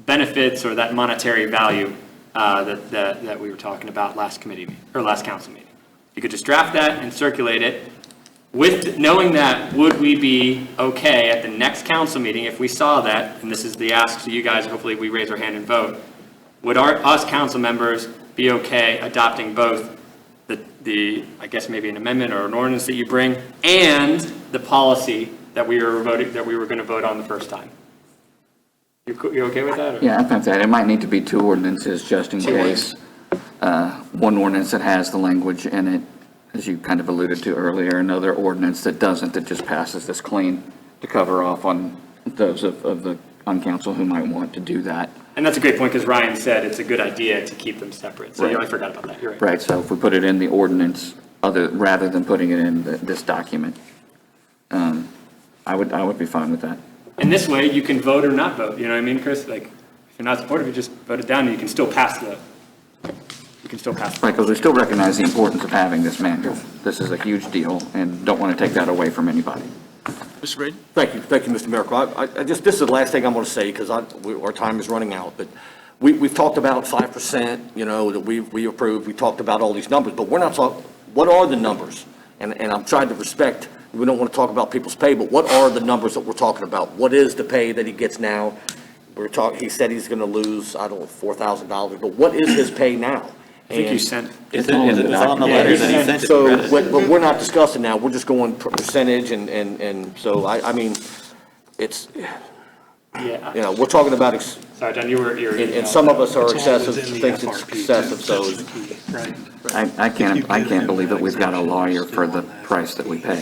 benefits or that monetary value that we were talking about last committee meeting, or last council meeting. You could just draft that and circulate it with knowing that, would we be okay at the next council meeting if we saw that, and this is the ask to you guys, hopefully we raise our hand and vote, would us council members be okay adopting both I guess maybe an amendment or an ordinance that you bring, and the policy that we were going to vote on the first time. You okay with that? Or? Yeah, I think that, it might need to be two ordinances just in case. One ordinance that has the language in it, as you kind of alluded to earlier, another ordinance that doesn't, that just passes this clean to cover off on those of the, on council who might want to do that. And that's a great point, because Ryan said it's a good idea to keep them separate. So I forgot about that. You're right. Right, so if we put it in the ordinance, rather than putting it in this document, I would be fine with that. And this way, you can vote or not vote. You know what I mean, Chris? Like, if you're not supportive, you just vote it down, and you can still pass the. Right, because we still recognize the importance of having this manual. This is a huge deal, and don't want to take that away from anybody. Mr. Brady? Thank you, Mr. Miracle. I just, this is the last thing I'm going to say, because our time is running out, but we've talked about 5%, that we approved, we talked about all these numbers, but we're not talking, what are the numbers? And I'm trying to respect, we don't want to talk about people's pay, but what are the numbers that we're talking about? What is the pay that he gets now? He said he's going to lose, I don't know, $4,000, but what is his pay now? I think you sent. It was on the letter that he sent. So, but we're not discussing now, we're just going percentage, and so, I mean, it's, Yeah. we're talking about, Sorry, John, you were. and some of us are It's all excessive, within the thinks it's FRP, excessive, so. that's the key, right? I can't believe that we've got a lawyer for the price that we pay.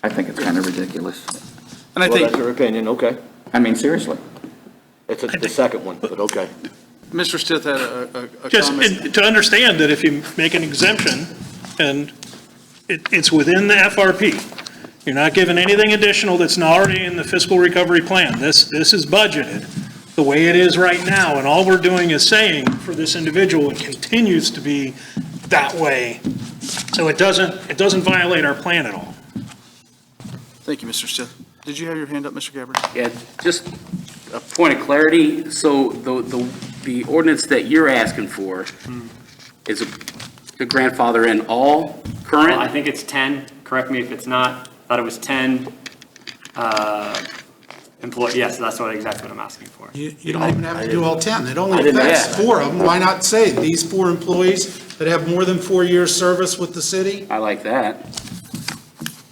I think it's kind of ridiculous. And I Well, think, that's your opinion, okay. I mean, seriously. It's the second one, but okay. Mr. Stith had a Just comment. to understand that if you make an exemption and it's within the FRP, you're not given anything additional that's not already in the fiscal recovery plan. This is budgeted the way it is right now, and all we're doing is saying for this individual, it continues to be that way. So it doesn't violate our plan at all. Thank you, Mr. Stith. Did you have your hand up, Mr. Gabbard? Yeah, just a point of clarity. So the ordinance that you're asking for is a grandfather in all current? Well, I think it's 10. Correct me if it's not. I thought it was 10 employees. Yes, that's exactly what I'm asking for. You don't even have to do all 10. It only I didn't affects ask. 4 of them. Why not say these 4 employees that have more than 4 years' service with the city? I like that.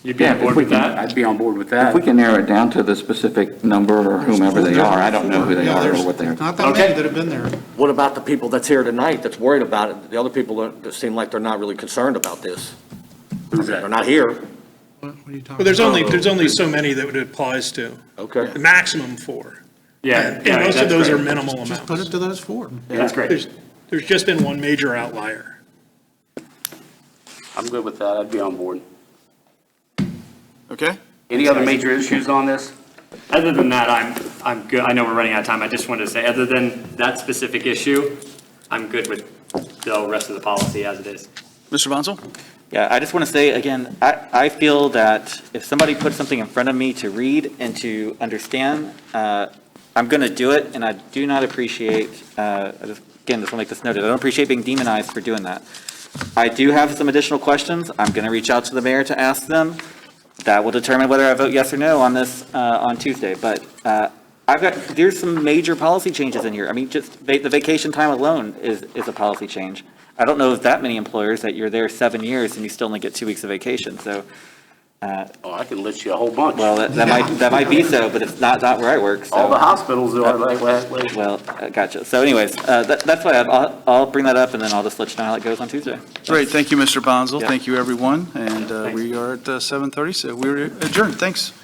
You'd be on if board we with can- that? I'd be on board with If that. we can narrow it down to the specific number or whomever they are, I don't know who they Yeah, are or there's what they're. not that many that have been there. What about the people that's here tonight that's worried about it? The other people that seem like they're not really concerned about this. Who's They're that? not here. What are you talking But there's only so many that it applies to, Okay. the maximum 4. Yeah. And most of that's those are great. minimal Just put amounts. it to those 4. That's great. There's just been one major outlier. I'm good with that. I'd be on board. Okay? Any other major issues on this? Other than that, I'm good. I know we're running out of time. I just wanted to say, other than that specific issue, I'm good with the rest of the policy as it is. Mr. Bonzo? Yeah, I just want to say, again, I feel that if somebody puts something in front of me to read and to understand, I'm going to do it, and I do not appreciate, just want to make this noted, I don't appreciate being demonized for doing that. I do have some additional questions. I'm going to reach out to the mayor to ask them. That will determine whether I vote yes or no on this on Tuesday. But there's some major policy changes in here. I mean, just the vacation time alone is a policy change. I don't know of that many employers that you're there 7 years and you still only get 2 weeks of vacation. So, Oh, I can list you a whole bunch. well, that might be so, but it's not where I work. So. All the hospitals are like, Well, gotcha. So anyways, that's why I'll bring that up and then I'll just let you know how it goes on Tuesday. Great, thank you, Mr. Bonzo. Yeah. Thank you, everyone. And we are at 7:30, so we're adjourned. Thanks.